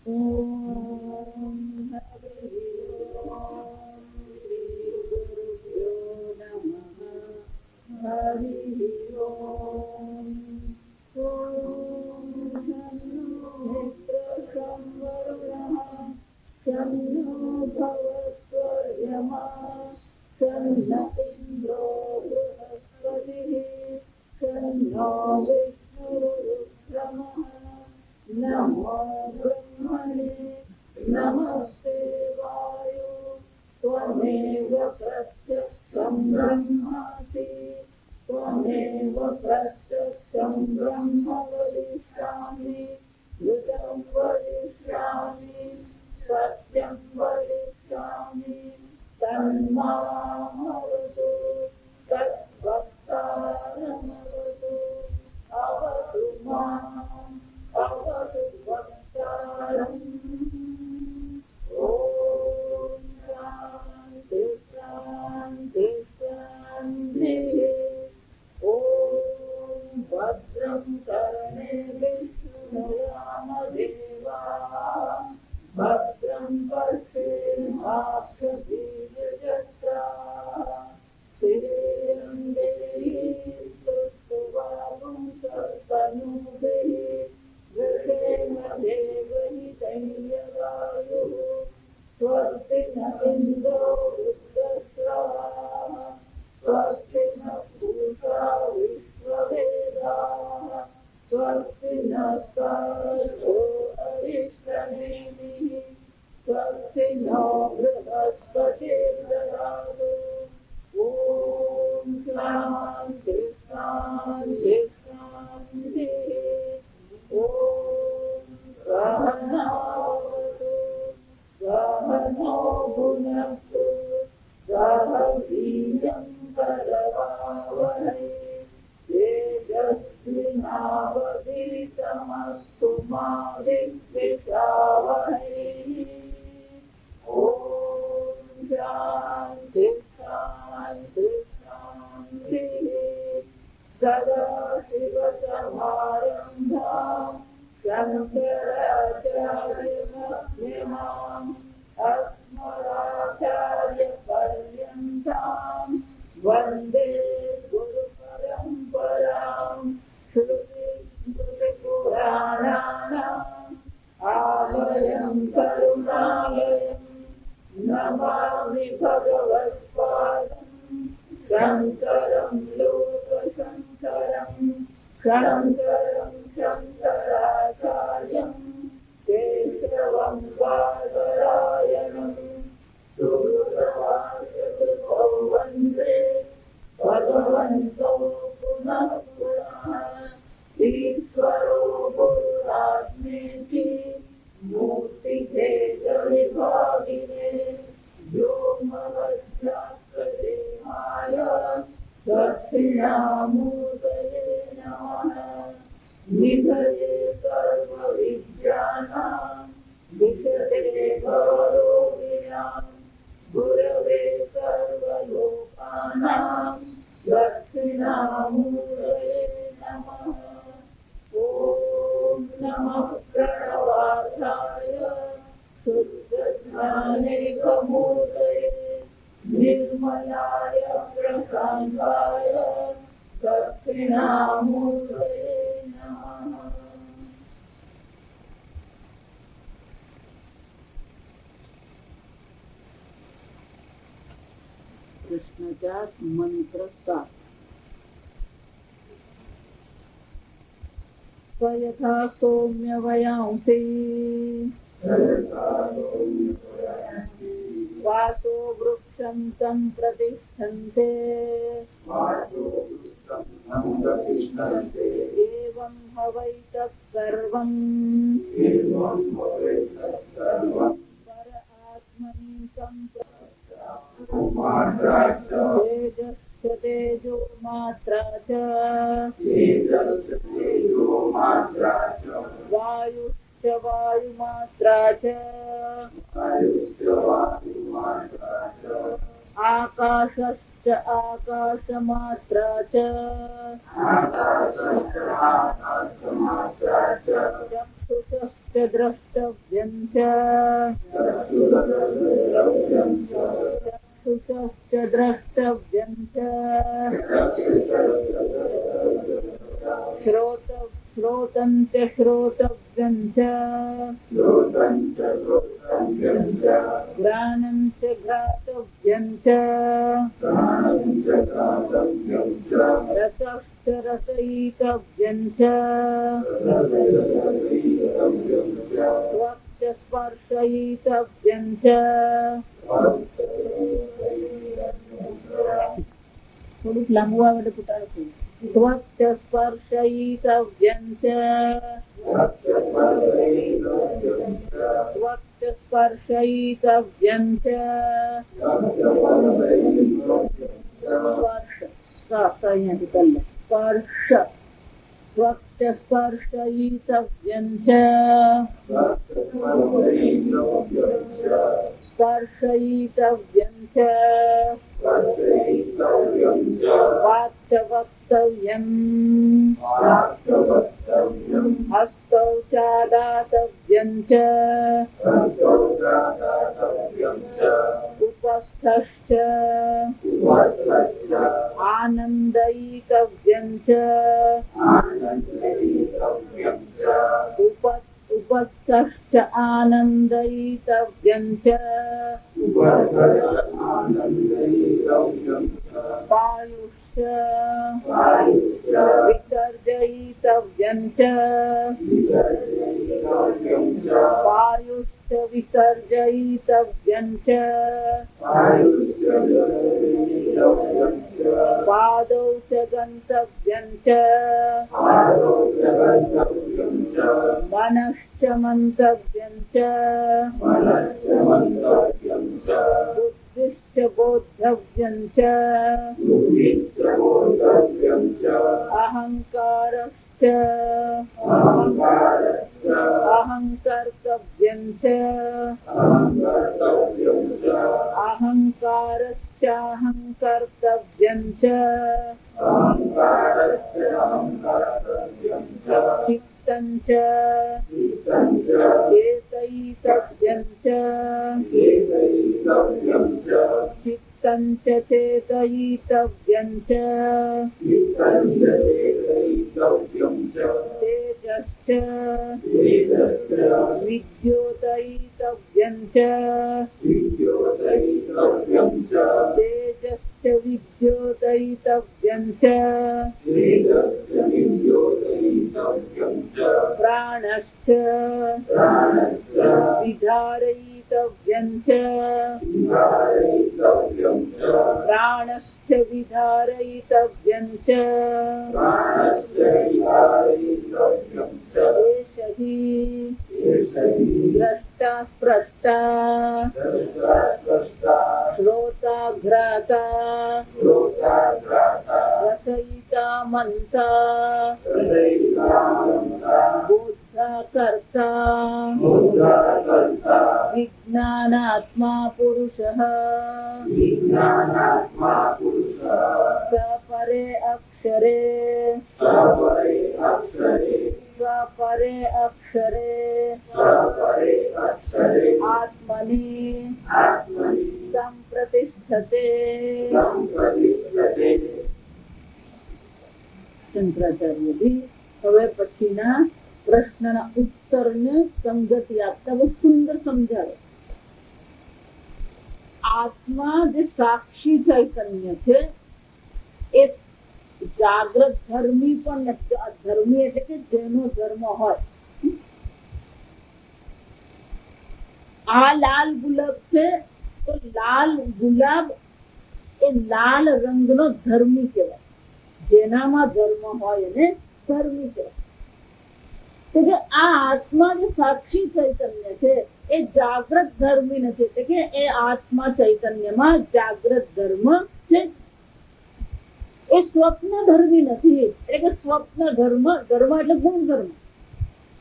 ॐ हरिः ॐ श्रीगुरुभ्यो नमः हरिः ॐ मित्रं वरुणः शन्नो भवत्वर्यमा शन्न इन्द्रो बृहस्पतिः शन्नो विष्णुरुक्रमः नमो ब्रह्मणे नमस्ते वायु त्वमेव प्रत्यक्षं ब्रह्मासि त्वमेव प्रत्यक्षं ब्रह्म वदिष्यामि ऋतं वदिष्यामि सत्यं वदिष्यामि तन्मामवतु तद्वक्तारमवतु अवतु माम् अवतु वक्तारम् ॐ शान्ति शान्ति शान्तिः ॐ भद्रं कर्णेभिः शृणुयामदेवाः भद्रं पश्येमाक्षभिर्यजत्राः श्रीरङ्गैः स्तुष्ट्वापुंसस्तनूभिः वृषेण देवहितैर्यदायुः स्वस्ति न इन्द्रो वृद्धश्रवाः स्वस्ति न पूषा विश्ववेदाः स्वस्ति नस्तारसो अरिष्टनेमिः स्वस्ति नो बृहस्पतिर्ददातु ॐ शान्ति शान्ति शान्तिः ॐ सहनावतु सहनो भुनक्तु सह वीर्यं करवावहै तेजस्विनावधीतमस्तु मा विद्विषावहै ॐ शान्ति शान्ति शान्तिः सदाशिवसमारम्भाम् शङ्कराचार्यमध्यमाम् अस्मदाचार्यपर्यन्ताम् वन्दे गुरुपरम्पराम् श्रुतिस्मृतिपुराणानाम् आलयं करुणालयं नमामि भगवत्पादं शङ्करं लोकशङ्करं शङ्करं शङ्कराचार्यं केशवं बादरायणं सुरवासकृतौ वन्दे भगवन्तौ पुनः पुनः ईश्वरो गुरुरात्मेति मूर्तिभेदविभागिने व्योमवद्व्याप्तदेहाय दक्षिणामूर्तये नमः निधये सर्वविद्यानां विशदे गौरोगिणां गुरवे सर्वलोकानां दक्षिणामूर्तये नमः ॐ नमः प्रणवार्थाय शुद्धज्ञानैकमूर्तये निर्मलाय प्रशान्ताय दक्षिणामूर्तये नमः। कृष्णाचा मंत्र 7 स यथा सौम्य वयांसि वासो वृक्षं सम्प्रतिष्ठन्ते एवं हवै तत्सर्वम् पर आत्मनि तेजश्च तेजो मात्रा च वायुश्च वायुमात्रा च आकाशश्च आकाशमात्रा च चक्षुषश्च द्रष्टव्यं चक्षुषश्च द्रष्टव्यं च श्रोतन्त्य श्रोतव्यं च घ्राणं च घ्रातव्यं च रसश्च रसयितव्यं च त्वक् च स्पर्शयितव्यं च થોડુંક લાંબુ આવે એટલે પુટાડું त्वक् च स्पर्शयितव्यं च त्वक् च स्पर्शयितव्यं च स्पर्श અહીંયાથી કરી લે સ્પર્શ त्वक् च स्पर्शयितव्यं च स्पर्शयितव्यं च वाक् च वक्तव्यम् हस्तौ चादातव्यं च उपस्थश्च आनन्दयितव्यं च उपस्थश्च आनन्दयितव्यं च वायुश्च विसर्जयितव्यं च वायुश्च विसर्जयितव्यं च पादौ च गन्तव्यं च मनश्च मन्तव्यं च बुद्धिश्च बोद्धव्यं च अहङ्कारश्च अहङ्कर्तव्यं च अहङ्कारश्चाहङ्कर्तव्यं च चित्तं च चेतयितव्यं च चित्तं च चेतयितव्यं च तेजश्च विद्योतयितव्यं च तेजश्च विद्योतयितव्यं च प्राणश्च विधारयितव्यं च प्राणश्च विधारयितव्यं च एष हि द्रष्टा स्प्रष्टा श्रोता घ्राता रसयिता मन्ता बोद्धा कर्ता विज्ञानात्मा पुरुषः स परे अक्षरे आत्मनि संप्रतिष्ठते શંકરાચાર્યજી હવે પછીના પ્રશ્નના ઉત્તરને સંગતિ આપતા બહુ સુંદર સમજાવે. આત્મા જે સાક્ષી ચૈતન્ય છે એ જાગ્રત ધર્મી પણ નથી. ધર્મી એટલે કે જેનો ધર્મ હોય. આ લાલ ગુલાબ છે તો લાલ ગુલાબ એ લાલ રંગનો ધર્મી કહેવાય. જેનામાં ધર્મ હોય એને ધર્મી કહેવાય. કે આ આત્મા જે સાક્ષી ચૈતન્ય છે એ જાગ્રત ધર્મી નથી. એટલે કે એ આત્મા ચૈતન્યમાં જાગ્રત ધર્મ છે. એ સ્વપ્ન ધર્મી નથી. એટલે કે સ્વપ્ન ધર્મ એટલે ગુણ ધર્મ.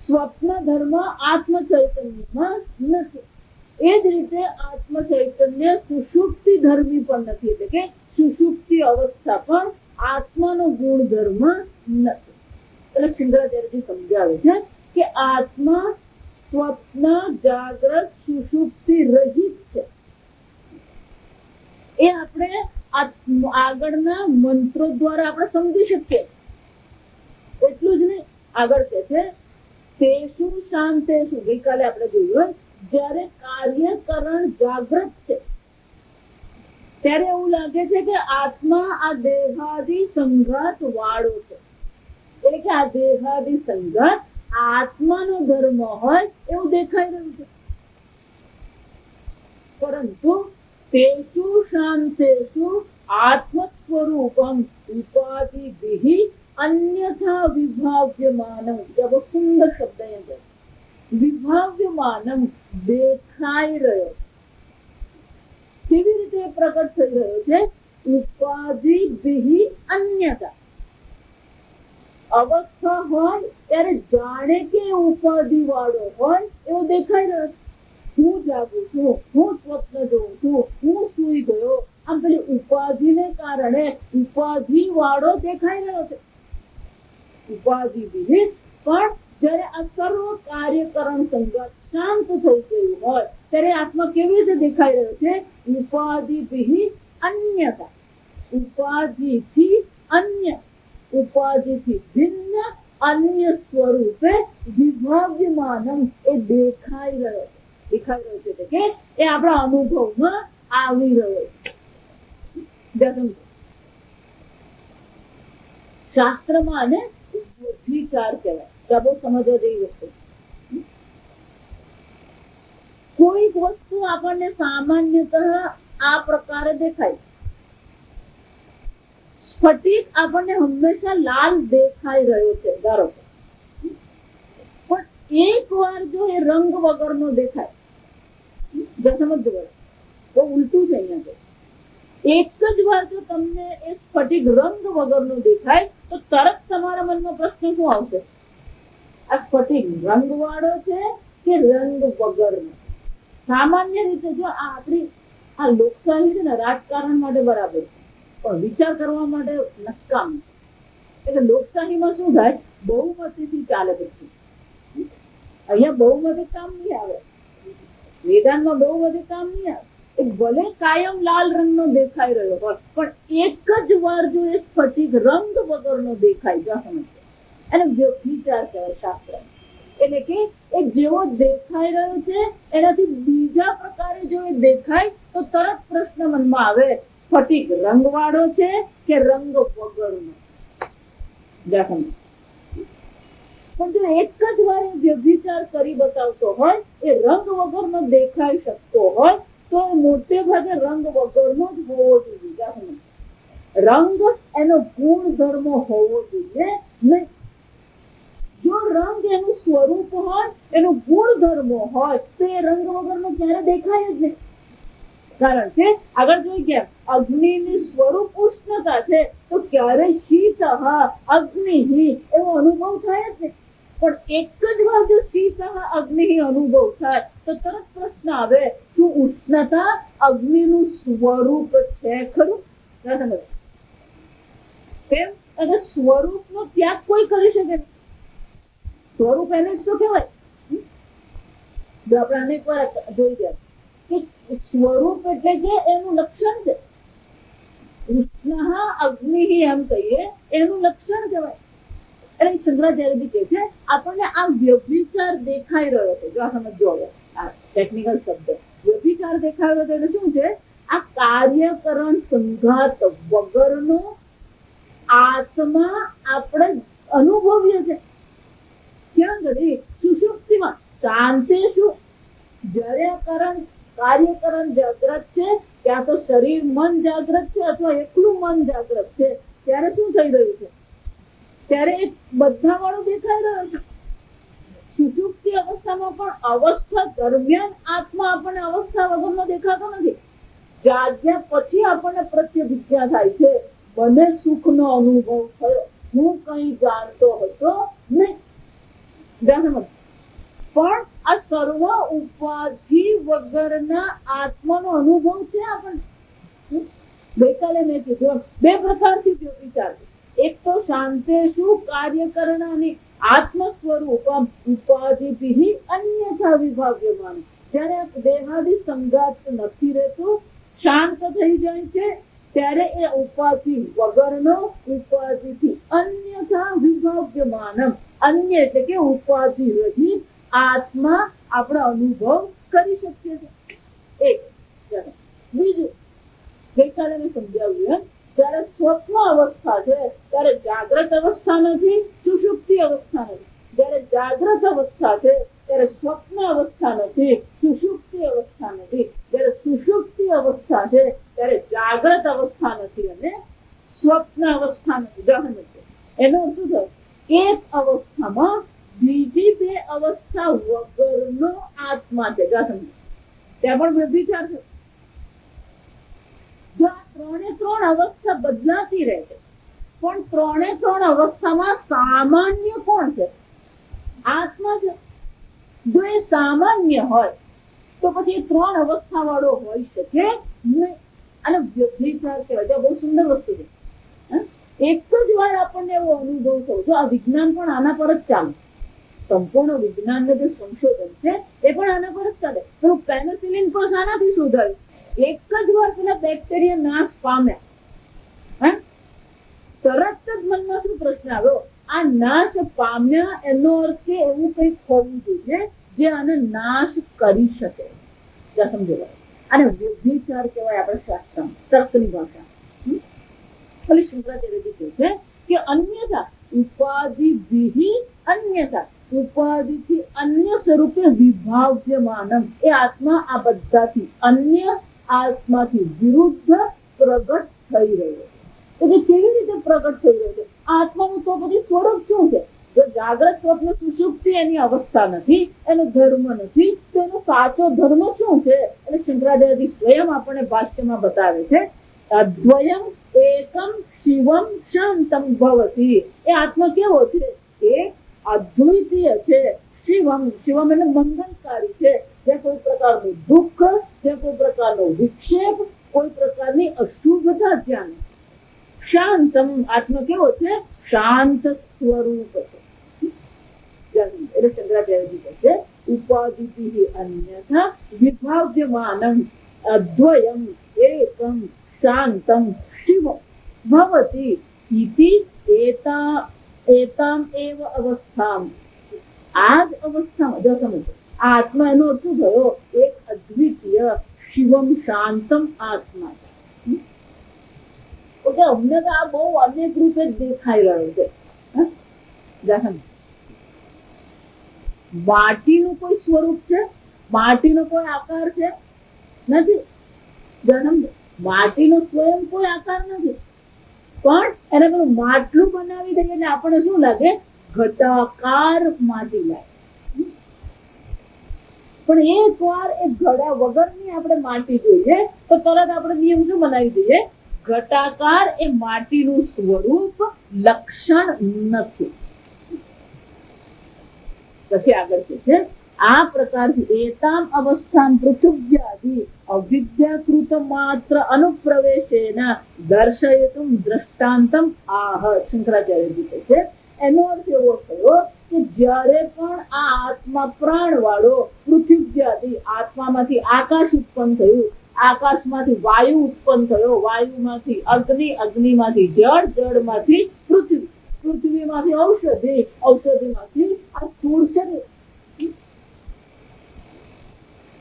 સ્વપ્ન ધર્મ આત્મ ચૈતન્યમાં નથી. એ જ રીતે આત્મ ચૈતન્ય સુષુપ્તિ ધર્મી પણ નથી. એટલે કે સુષુપ્તિ અવસ્થા પણ આત્માનો ગુણધર્મ નથી. એટલે શંકરાચાર્યજી સમજાવે છે કે આત્મા સ્વપ્ન જાગ્રત સુષુપ્તિ રહિત છે. એ આપણે આગળના મંત્રો દ્વારા આપણે સમજી શકીએ. એટલું જ નહીં, આગળ કે છે તેષુ શાંતેષુ, ગઈકાલે આપણે જોયું જ્યારે કાર્યકરણ જાગ્રત છે ત્યારે એવું લાગે છે કે આત્મા આ દેહાદિ સંઘાત વાળો છે. એટલે કે આ દેહાદિ સંઘાત આત્માનો ધર્મ હોય એવું દેખાઈ રહ્યું છે. પરંતુ તેષુ શાંતેષુ આત્મ સ્વરૂપમ ઉપાધિભિ અન્યથા વિભાવ્યમાનમ. બહુ સુંદર શબ્દ છે, વિભાવ્યમાનમ, દેખાઈ રહ્યો. કેવી રીતે પ્રગટ થઈ રહ્યો છે? ઉપાધિભિ અન્યથા. અવસ્થા હોય ત્યારે જાણે કે ઉપાધિ વાળો હોય એવું દેખાઈ રહ્યો છે. હું જાગું છું, હું સ્વપ્ન જોઉં છું, હું સૂઈ ગયો, આમ પેલી ઉપાધિને કારણે ઉપાધિ વાળો દેખાઈ રહ્યો છે. ઉપાધિ વિહિત. પણ જયારે આ સર્વ કાર્યકરણ સંઘાત શાંત થઈ ગયું હોય ત્યારે આત્મા કેવી રીતે દેખાઈ રહ્યો છે? ઉપાધિ વિહિત અન્યતા. ઉપાધિથી અન્ય, ઉપાધિથી ભિન્ન અન્ય સ્વરૂપે વિભાવ્યમાનમ, એ દેખાઈ રહ્યો છે. દેખાઈ રહ્યો છે એટલે કે એ આપણા અનુભવમાં આવી રહ્યો છે. શાસ્ત્રમાં આને વિચાર કહેવાય. તો બહુ સમજવા જેવી વસ્તુ. કોઈક વસ્તુ આપણને સામાન્યતઃ આ પ્રકારે દેખાય. સ્ફટિક આપણને હંમેશા લાલ દેખાઈ રહ્યો છે ધારો કે, પણ એક વાર જો એ રંગ વગરનો દેખાય, સમજો બહુ ઉલટું છે અહીંયા. એક જ વાર જો તમને એ સ્ફટિક રંગ વગરનો દેખાય તો તરત તમારા મનમાં પ્રશ્ન શું આવશે? આ સ્ફટિક રંગ વાળો છે કે રંગ વગરનો? સામાન્ય રીતે જો આપણી આ લોકશાહી છે ને, રાજકારણ માટે બરાબર છે પણ વિચાર કરવા માટે નકામ. એટલે લોકશાહીમાં શું થાય? બહુમતીથી ચાલે બધું. અહીંયા બહુમતી કામ નહીં આવે, મેદાનમાં બહુમતી કામ નહીં આવે. એ ભલે કાયમ લાલ રંગનો દેખાઈ રહ્યો હોય પણ એક જ વાર જો એ સ્ફટિક રંગ વગરનો દેખાય, જ્યાં સમજે એને વિચાર કહેવાય શાસ્ત્ર. એટલે કે એ જેવો દેખાઈ રહ્યો છે એનાથી બીજા પ્રકારે જો એ દેખાય તો તરત પ્રશ્ન મનમાં આવે, સ્ફટિક રંગ વાળો છે કે રંગ વગરનો? પણ જો એક જ વાર એ વ્યભિચાર કરી બતાવતો હોય, એ રંગ વગરનો દેખાઈ શકતો હોય તો મોટે ભાગે રંગ વગરનો જ હોવો જોઈએ. રંગ એનો ગુણધર્મ હોવો જોઈએ નહીં. જો રંગ એનું સ્વરૂપ હોય, એનું ગુણધર્મ હોય તો એ રંગ વગરનો ક્યારે દેખાય જ નહીં. કારણ કે આગળ જોઈ ગયા અગ્નિની સ્વરૂપ ઉષ્ણતા છે તો ક્યારેય શીત અગ્નિ એવો અનુભવ થાય જ નહીં. પણ એક જ વાર જો શીત અગ્નિ અનુભવ થાય તો તરત પ્રશ્ન આવે, શું ઉષ્ણતા અગ્નિનું સ્વરૂપ છે ખરું? કેમ? અને સ્વરૂપનો ત્યાગ કોઈ કરી શકે નહીં. સ્વરૂપ એને જ તો કહેવાય. આપણે અનેક વાર જોઈ ગયા કે સ્વરૂપ એટલે કે એનું લક્ષણ છે. ઉષ્ણ અગ્નિ એમ કહીએ એનું લક્ષણ કહેવાય. એટલે શંકરાચાર્ય બી કહે છે આપણને આ વ્યભિચાર દેખાઈ રહ્યો છે. જો આ સમજો, હવે આ ટેકનિકલ શબ્દ વ્યભિચાર દેખાઈ રહ્યો છે એટલે શું છે? આ કાર્યકરણ સંઘાત વગરનો આત્મા આપણે અનુભવીએ છે. ક્યાં ઘડી? સુષુપ્તિમાં. શાંતિ શું? જયારે કાર્યકરણ જાગ્રત છે ત્યાં તો શરીર મન જાગ્રત છે અથવા એકલું મન જાગ્રત છે, ત્યારે શું થઈ રહ્યું છે? ત્યારે એક બધા વાળું દેખાઈ રહ્યો છે. સુષુપ્તિ અવસ્થામાં પણ અવસ્થા દરમિયાન આત્મા આપણને અવસ્થા વગરનો દેખાતો નથી. જાગ્યા પછી આપણને પ્રત્યભિજ્ઞા થાય છે, મને સુખનો અનુભવ થયો, હું કઈ જાણતો હતો નહીં. પણ આ સર્વ ઉપાધિ વગરના આત્માનો અનુભવ છે આપણને. ગઈકાલે મેં કીધું બે પ્રકારથી વિચાર છે. એક તો શાંતેષુ કાર્યકરણાની આત્મ સ્વરૂપ ઉપાધિ અન્યથા વિભાવ્યમાન. જયારે દેહાદી સંગાત નથી રહેતો, શાંત થઈ જાય છે, ત્યારે એ ઉપાધિ વગરનો ઉપાધિથી અન્યથા વિભાવ્યમાન, અન્ય એટલે કે ઉપાધિ રહિત આત્મા આપણે અનુભવ કરી શકીએ છીએ. એક. બીજું, ગઈકાલે મેં સમજાવ્યું, જયારે સ્વપ્ન અવસ્થા છે ત્યારે જાગ્રત અવસ્થા નથી, સુષુપ્તિ અવસ્થા નથી. જયારે જાગ્રત અવસ્થા છે ત્યારે સ્વપ્ન અવસ્થા નથી, સુષુપ્તિ અવસ્થા નથી. જયારે સુષુપ્તિ અવસ્થા છે ત્યારે જાગ્રત અવસ્થા નથી અને સ્વપ્ન અવસ્થા નથી, ગહન છે. એનો શું થાય? એક અવસ્થામાં બીજી બે અવસ્થા વગરનો આત્મા છે, ગહન. ત્યાં પણ વ્યભિચાર છે. જો આ ત્રણે ત્રણ અવસ્થા બદલાતી રહે છે, પણ ત્રણે ત્રણ અવસ્થામાં સામાન્ય કોણ છે? આત્મા છે. જો એ સામાન્ય હોય તો પછી એ ત્રણ અવસ્થા વાળો હોઈ શકે નહીં. અને વ્યભિચાર કહેવાય. બહુ સુંદર વસ્તુ છે. એક જ વાર આપણને એવો અનુભવ થયો. જો આ વિજ્ઞાન પણ આના પર જ ચાલે, સંપૂર્ણ વિજ્ઞાનનું જે સંશોધન છે એ પણ આના પર જ ચાલે. પેલું પેનિસિલિન પણ શાનાથી શોધાયું? એક જ વાર પેલા બેક્ટેરિયા નાશ પામ્યા, તરત જ મનમાં શું પ્રશ્ન આવ્યો? આ નાશ પામ્યા એનો અર્થ કે એવું કંઈક હોવું જોઈએ જે આને નાશ કરી શકે. સમજો? અને વ્યભિચાર કહેવાય આપણા શાસ્ત્રમાં, તર્કની ભાષા. ખાલી શંકરાચાર્યજી કહે છે કે અન્યથા ઉપાધિ અન્યથા, ઉપાધિથી અન્ય સ્વરૂપે વિભાવ્યમાનમ, એ આત્મા આ બધાથી અન્ય, આત્માથી વિરુદ્ધ પ્રગટ થઈ રહ્યો છે. એટલે કેવી રીતે પ્રગટ થઈ રહ્યો છે? આત્માનું તો પછી સ્વરૂપ શું છે? જો જાગ્રત સ્વપ્ન સુષુપ્તિ એની અવસ્થા નથી, એનો ધર્મ નથી, તો એનો સાચો ધર્મ શું છે? એટલે શંકરાચાર્યજી સ્વયં આપણને ભાષ્યમાં બતાવે છે, અદ્વયમ એકમ શિવમ શાંતમ ભવતી. એ આત્મા કેવો છે? એ અદ્વિતીય છે. શિવમ, શિવમ એટલે મંગલકારી છે. જ્યાં કોઈ પ્રકારનું દુઃખ, જ્યાં કોઈ પ્રકારનો વિક્ષેપ, કોઈ પ્રકારની અશુભતા ત્યાં નથી. શાંતમ, આત્મા કેવો છે? શાંત સ્વરૂપ છે. એટલે શંકરાચાર્યજી કહે છે ઉપાધિ અન્યથા વિભાવ્યમાનમ અદ્વયમ એકમ શાંતમ શિવ ભવતી ઇતિ એતામ એવ અવસ્થામ. આ જ અવસ્થામાં જો સમજો, આ આત્મા એનો અર્થ શું થયો? એક અદ્વિતીય શિવમ શાંતમ આત્મા છે. અમને તો આ બહુ અનેક રૂપે દેખાઈ રહ્યો છે. માટીનું કોઈ સ્વરૂપ છે? માટીનો કોઈ આકાર છે? નથી. માટીનો સ્વયં કોઈ આકાર નથી, પણ એને પેલું માટલું બનાવી દઈએ એટલે આપણને શું લાગે? ઘટાકાર માટી લાગે. પણ એક વાર એ ઘડા વગરની આપણે માટી જોઈએ તો તરત આપણે નિયમ શું બનાવી દઈએ? ઘટાકાર એ માટીનું સ્વરૂપ, લક્ષણ નથી. પછી આગળ છે આ પ્રકારથી એતામ અવસ્થામ પૃથુવ્યાદિ અવિદ્યાકૃત માત્ર અનુપ્રવેશેન દર્શયતુમ દ્રષ્ટાંતમ આહ. શંકરાચાર્યજી કહે છે એનો અર્થ એવો થયો કે જ્યારે પણ આ આત્મા પ્રાણ વાળો પૃથ્વ્યાદિ, આત્મામાંથી આકાશ ઉત્પન્ન થયું, આકાશમાંથી વાયુ ઉત્પન્ન થયો, વાયુમાંથી અગ્નિ, અગ્નિમાંથી જળ, જળમાંથી પૃથ્વી, પૃથ્વીમાંથી ઔષધિ, ઔષધિમાંથી આ સ્થૂળ શરીર.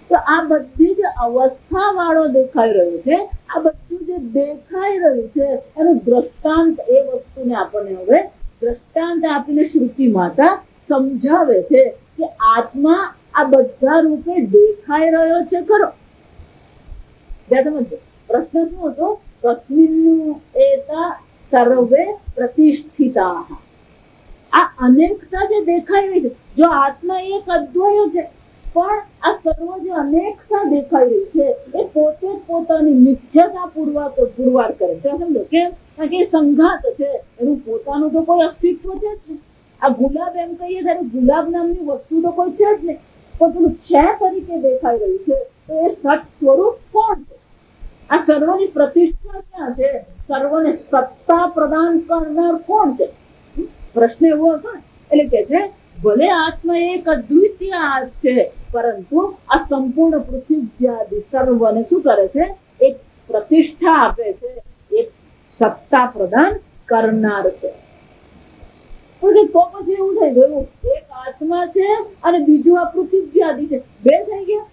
તો આ બધી જ અવસ્થા વાળો દેખાઈ રહ્યો છે. આ બધું જે દેખાઈ રહ્યું છે એનું દ્રષ્ટાંત, એ વસ્તુને આપણને હવે દ્રષ્ટાંત આપીને શ્રુતિ માતા સમજાવે છે કે આત્મા આ બધા રૂપે દેખાઈ રહ્યો છે ખરો. પ્રશ્ન શું હતો? કસ્મિન્નું એતા સર્વે પ્રતિષ્ઠિતા. આ અનેકતા જે દેખાઈ રહી છે, જો આત્મા એક અદ્વય છે, પણ આ સર્વ જે અનેકતા દેખાઈ રહી છે એ પોતે પોતાની મિથ્યતા પુરવાર કરે છે. સમજો કેમ? કારણ કે સંઘાત છે, એનું પોતાનું તો કોઈ અસ્તિત્વ છે જ નહીં. આ ગુલાબ એમ કહીએ ત્યારે ગુલાબ નામની વસ્તુ તો કોઈ છે જ નહીં, પણ પેલું છે તરીકે દેખાઈ રહ્યું છે. તો એ સત સ્વરૂપ કોણ છે? આ સર્વની પ્રતિષ્ઠા ક્યાં છે? સર્વને સત્તા પ્રદાન કરનાર કોણ છે? પ્રશ્ન એવો હતો ને. એટલે કે છે ભલે આત્મા એક અદ્વિતીય છે, પરંતુ આ સંપૂર્ણ પૃથ્વી સર્વને શું કરે છે? એક પ્રતિષ્ઠા આપે છે, એક સત્તા પ્રદાન કરનાર છે. તો પછી એવું થઈ ગયું, એક આત્મા છે અને બીજું આ પૃથ્વી આદિ છે, બે થઈ ગયા.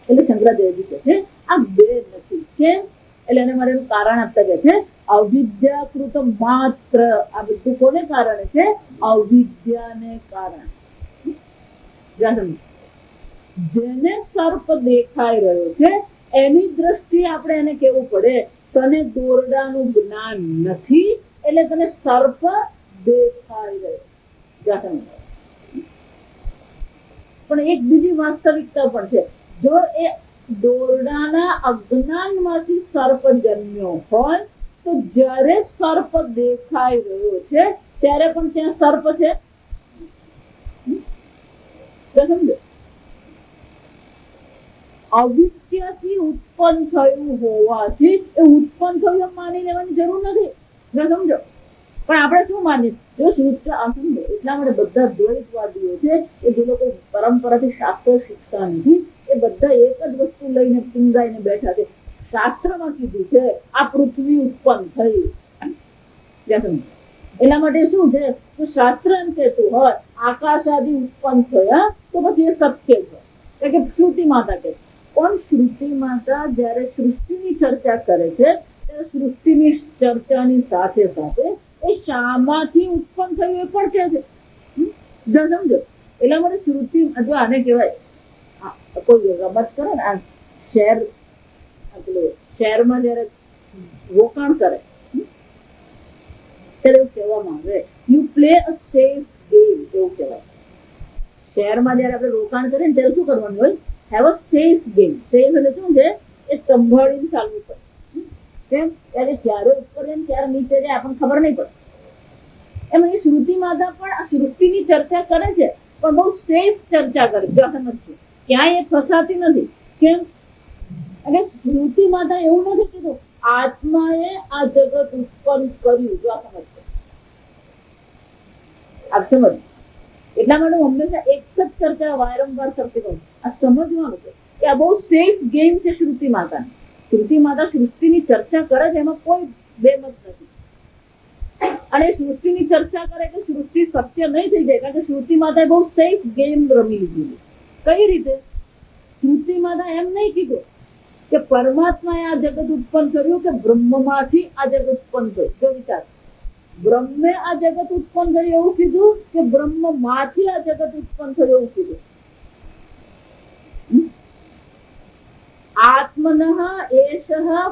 એટલે શંકરાચાર્યજી કહે છે આ બે નથી. કેમ? એટલે એના માટેનું કારણ આપતા કે છે અવિદ્યાકૃત માત્ર. આ બધું કોને કારણે છે? અવિદ્યાને કારણે. જેને સર્પ દેખાઈ રહ્યો છે એની દ્રષ્ટિએ આપણે એને કેવું પડે, તને દોરડાનું જ્ઞાન નથી એટલે તને સર્પ દેખાઈ રહ્યો. પણ એક બીજી વાસ્તવિકતા પણ છે. જો એ દોરડાના અજ્ઞાનમાંથી સર્પ જન્મ્યો હોય તો જ્યારે સર્પ દેખાઈ રહ્યો છે ત્યારે પણ ત્યાં સર્પ છે. સમજો, અવિદ્યાથી ઉત્પન્ન થયું હોવાથી એ ઉત્પન્ન થયું એમ માની લેવાની જરૂર નથી. સમજો, પણ આપણે શું માનીએ? જો શ્રુતિ સમજો, એટલા માટે બધા દ્વૈતવાદીઓ છે એ જે લોકો પરંપરાથી શાસ્ત્ર શીખતા નથી, એ બધા એક જ વસ્તુ લઈને ટીંગાઈને બેઠા છે. શાસ્ત્રમાં કીધું છે આ પૃથ્વી ઉત્પન્ન થઈ. એટલા માટે શું છે કે શાસ્ત્ર એમ કહેતું હોય આકાશ આદિ ઉત્પન્ન થયા તો પછી એ સત્ય છે કે શ્રુતિ માતા કે. પણ શ્રુતિ માતા જયારે સૃષ્ટિની ચર્ચા કરે છે ત્યારે સૃષ્ટિની ચર્ચાની સાથે સાથે એ શામાંથી ઉત્પન્ન થયું એ પણ કહે છે. સમજો, એટલા માટે શ્રુતિ જો આને કહેવાય કોઈ રમત કરે ને, આ શહેરમાં જયારે રોકાણ કરે ત્યારે એવું કહેવામાં આવે you play a safe game. એવું કહેવાય શહેરમાં જયારે આપણે રોકાણ કરીએ ને ત્યારે શું કરવાનું હોય? Have a safe game. Safe એટલે શું છે? એ સંભાળીને ચાલવું પડે. કેમ? ત્યારે ક્યારે ઉપર જાય ક્યારે નીચે જાય આપણને ખબર નહીં પડે. એમ એ શ્રુતિ માતા પણ આ સૃષ્ટિની ચર્ચા કરે છે પણ બહુ સેફ ચર્ચા કરે છે. ક્યાંય એ ફસાતી નથી. કેમ? અને શ્રુતિ માતા એવું નથી કીધું આત્માએ આ જગત ઉત્પન્ન કર્યું. જો આ સમજ આપ સમજ. એટલા માટે હું હંમેશા એક જ ચર્ચા વારંવાર કરતી કહું, આ સમજવાનું છે કે આ બહુ સેફ ગેમ છે શ્રુતિ માતા. શ્રુતિ માતા સૃષ્ટિની ચર્ચા કરે છે, એમાં કોઈ બેમત નથી. અને સૃષ્ટિની ચર્ચા કરે કે સૃષ્ટિ સત્ય નહીં થઈ જાય, કારણ કે શ્રુતિ માતાએ બહુ સેફ ગેમ રમી લીધી. કઈ રીતે? શ્રુતિ માતા એમ નહીં કીધું કે પરમાત્માએ આ જગત ઉત્પન્ન કર્યું કે બ્રહ્મમાંથી આ જગત ઉત્પન્ન થયું. જો વિચાર, બ્રહ્મે આ જગત ઉત્પન્ન કર્યું એવું કીધું કે બ્રહ્મમાંથી આ જગત ઉત્પન્ન થયું એવું કીધું? આત્મનઃ એષઃ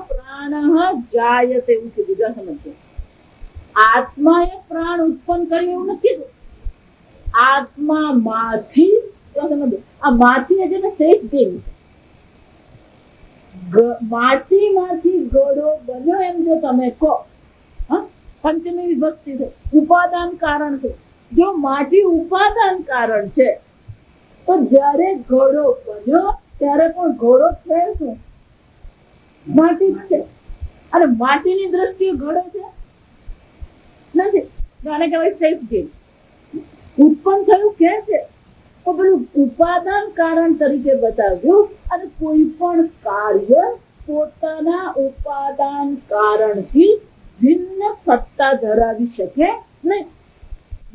પ્રાણઃ જાયતે એવું કીધું. જો સમજો, આત્માએ પ્રાણ ઉત્પન્ન કર્યું એવું નથી કીધું. આત્મામાંથી, સમજો, આ માંથી એટલે સેફ ગેમ છે. માટીમાંથી ઘડો બન્યો એમ જો તમે કહો, પંચમી વિભક્તિ છે, ઉપાદાન કારણ છે. જો માટી ઉપાદાન કારણ છે તો જયારે ઘડો બન્યો ત્યારે પણ ઘડો છે શું? માટી જ છે. અને માટીની દ્રષ્ટિએ ઘડો છે નથી. આને કહેવાય સેફ ગેમ. ઉત્પન્ન થયું કે છે તો પેલું ઉપાદાન કારણ તરીકે બતાવ્યું. અને કોઈ પણ કાર્ય પોતાના ઉપાદાન કારણથી ભિન્ન સત્તા ધરાવી શકે નહીં.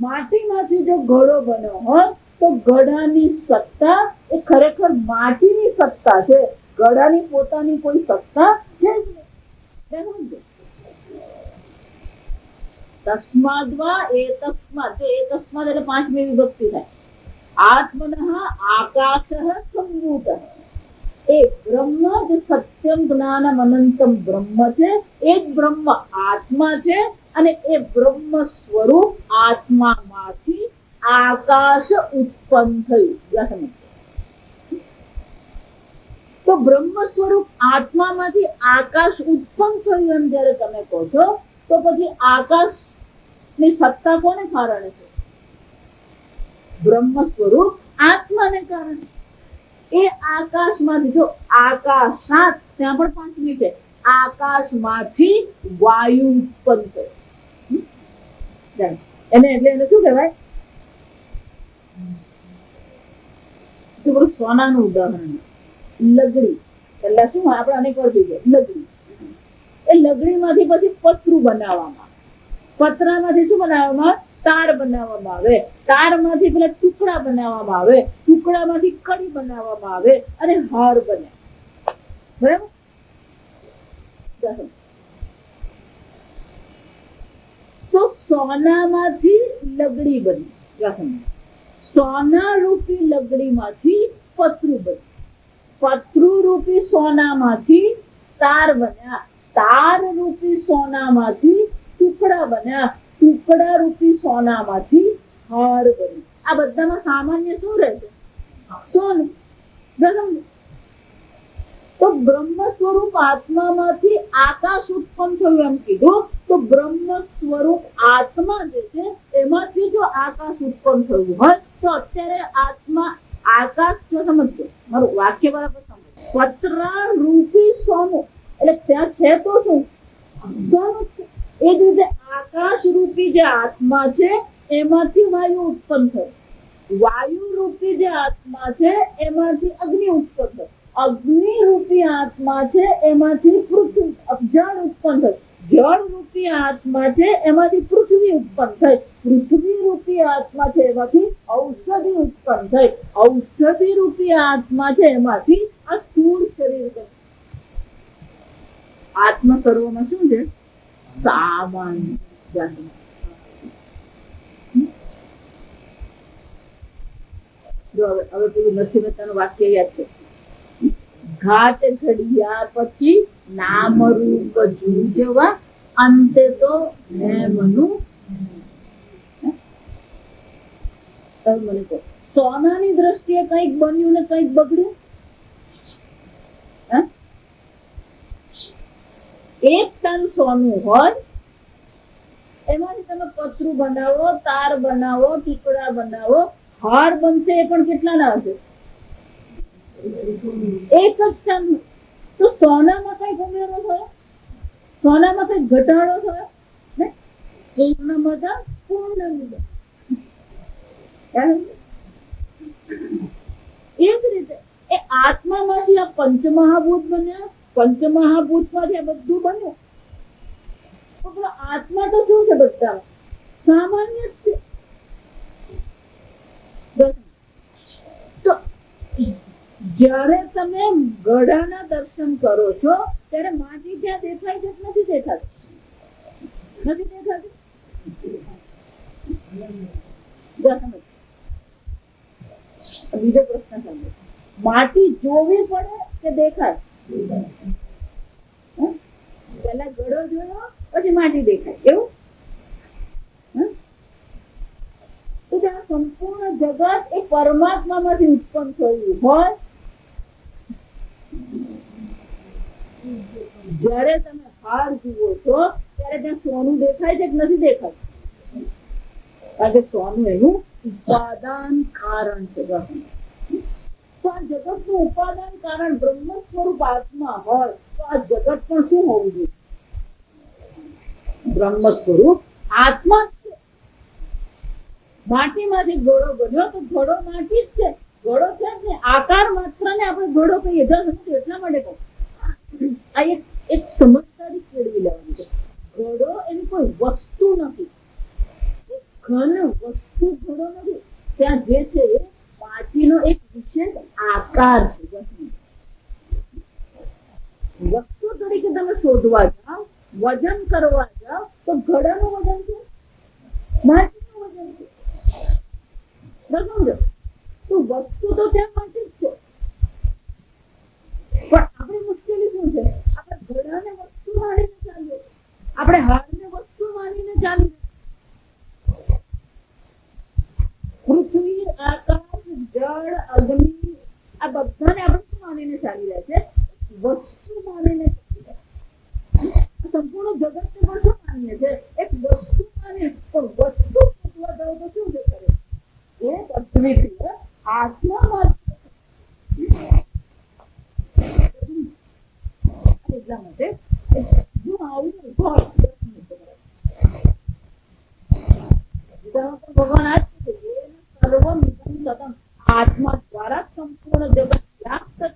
માટીમાંથી જો ઘડો બન્યો હોય તો ઘડાની સત્તા એ ખરેખર માટીની સત્તા છે. ઘડાની પોતાની કોઈ સત્તા છે જ નહીં. તસ્માદ્વા એ તસ્માદ. એ તસ્માદ એટલે પાંચમી વિભક્તિ થાય. આત્મનઃ આકાશઃ સંભૂતઃ. એ બ્રહ્મ જે સત્યમ જ્ઞાનમ અનંતમ બ્રહ્મ છે એ જ બ્રહ્મ આત્મા છે. અને એ બ્રહ્મ સ્વરૂપ આત્મામાંથી આકાશ ઉત્પન્ન થયું. તો બ્રહ્મ સ્વરૂપ આત્મામાંથી આકાશ ઉત્પન્ન થયું એમ જયારે તમે કહો છો તો પછી આકાશ ની સત્તા કોને કારણે છે? બ્રહ્મ સ્વરૂપ આત્માને કારણે. એ આકાશમાંથી, જો આકાશાત, ત્યાં પણ પાંચમી છે, આકાશમાંથી વાયુ ઉત્પન્ન થયો. એને એટલે એને શું કહેવાય? સોનાનું ઉદાહરણ લગડી. પેલા શું આપણે અનેક વાર જોઈએ લગડી. એ લગડીમાંથી પછી પતરું બનાવવામાં, પતરામાંથી શું બનાવવામાં? તાર બનાવવામાં આવે, તારમાંથી પેલા ટુકડા બનાવવામાં આવે, ટુકડામાંથી કડી બનાવવામાં આવે અને હાર બને. બરાબર? તો સોનામાંથી લગડી બની, સોના રૂપી લગડીમાંથી પતરું બન્યું, પતરું રૂપી સોનામાંથી તાર બન્યા, તાર રૂપી સોનામાંથી ટુકડા બન્યા, ટુકડા રૂપી સોનામાંથી હાર બન્યું. આ બધામાં સામાન્ય શું રહે છે? સોનું. તો બ્રહ્મ સ્વરૂપ આત્મામાંથી આકાશ ઉત્પન્ન થયું એમ કીધું. તો બ્રહ્મ સ્વરૂપ આત્મા જે છે એમાંથી જો આકાશ ઉત્પન્ન થયું હોય તો અત્યારે આત્મા આકાશ જો સમજજો, મારું વાક્ય બરાબર સમજો. પતરા રૂપી સોનું એટલે ત્યાં છે તો શું? સોનું છે. એ જ રીતે આકાશ રૂપી જે આત્મા છે એમાંથી વાયુ ઉત્પન્ન થયું, વાયુ રૂપી જે આત્મા છે એમાંથી અગ્નિ ઉત્પન્ન થયું, અગ્નિ રૂપી આત્મા છે એમાંથી પૃથ્વી જળ ઉત્પન્ન થયું, જળ રૂપી આત્મા છે એમાંથી પૃથ્વી ઉત્પન્ન થઈ, પૃથ્વી રૂપી આત્મા છે એમાંથી ઔષધિ ઉત્પન્ન થઈ, ઔષધિ રૂપી આત્મા છે એમાંથી આ સ્થૂળ શરીર બન્યું. આત્મ સર્વમાં શું છે? સામાન્ય. જો હવે પેલું નરસિંહ મહેતાનું વાક્ય યાદ છે. ઘાટ ઘડિયા પછી નામ રૂપ જૂજવા અંતે તો હેમનું. મને કહો, સોનાની દ્રષ્ટિએ કંઈક બન્યું ને કંઈક બગડ્યું? એક ટન સોનું હોય એમાંથી તમે પતરું બનાવો, તાર બનાવો, ટુકડા બનાવો, હાર બનશે. એ પણ કેટલા ના હશે? એક જ ટન. તો સોનામાં કઈક ઉમેરો થયો, સોનામાં કઈક ઘટાડો થયો ને? પૂર્ણમદા પૂર્ણમિદં. એ જ રીતે એ આત્મામાંથી આ પંચમહાભૂત બન્યા, પંચમહાભૂતમાંથી આ બધું બન્યું. આત્મા તો શું છે? બધા સામાન્ય જ છે. તો જ્યારે તમે ઘડાના દર્શન કરો છો ત્યારે માટી ત્યાં દેખાય છે કે નથી દેખાતી? નથી દેખાતી. બીજો પ્રશ્ન સાંભળો. માટી જોવી પડે કે દેખાય? પેલા ઘડો જોયો પછી માટી દેખાય, એવું? તો આ સંપૂર્ણ જગત એ પરમાત્મામાંથી ઉત્પન્ન થયું હોય. જ્યારે તમે હાર જુઓ છો ત્યારે ત્યાં સોનું દેખાય છે કે નથી દેખાતું? કારણ કે સોનું એનું ઉપાદાન કારણ છે. તો આ જગત નું ઉપાદાન કારણ બ્રહ્મ સ્વરૂપ આત્મા હોય તો આ જગત પણ શું હોવું જોઈએ? બ્રહ્મ સ્વરૂપ આત્મા જ છે. માટીમાંથી ઘોડો બન્યો તો ઘોડો માટી જ છે, ઘોડો છે ને આકાર માત્ર ને આપણે ઘોડો કહીએ. એટલા માટે કહું, આ એક સમજદારી કેળવી લેવાની છે. ઘોડો એની કોઈ વસ્તુ નથી, ઘન વસ્તુ ઘોડો નથી. ત્યાં જે છે એ માટીનો એક વિશેષ આકાર છે. વસ્તુ તરીકે તમે શોધવા જાઓ, વજન કરવા જાઓ તો ઘડાનું વજન છે, માટીનું વજન છે. સમજો તો વસ્તુ તો ત્યાં માટી જ છે. પણ આપણી મુશ્કેલી શું છે? આપણે ઘડાને વસ્તુ માનીને ચાલીએ, આપણે હારને વસ્તુ માનીને ચાલીએ. પૃથ્વી, આકાશ, જળ, અગ્નિ આ બધાને આપણે શું માનીને ચાલી રહ્યા છે? વસ્તુ માનીને. સંપૂર્ણ જગત ને પણ શું માન્ય છે? એક વસ્તુ માને. પણ વસ્તુ શોધવા જાવ તો શું છે કરે? એ અદ્વિતીય આત્મા એટલા માટે જો આવું હોય ગીતામાં પણ ભગવાન આ જ કહે છે, સર્વમિદં તદં, આત્મા દ્વારા સંપૂર્ણ જગત વ્યાપ્ત છે.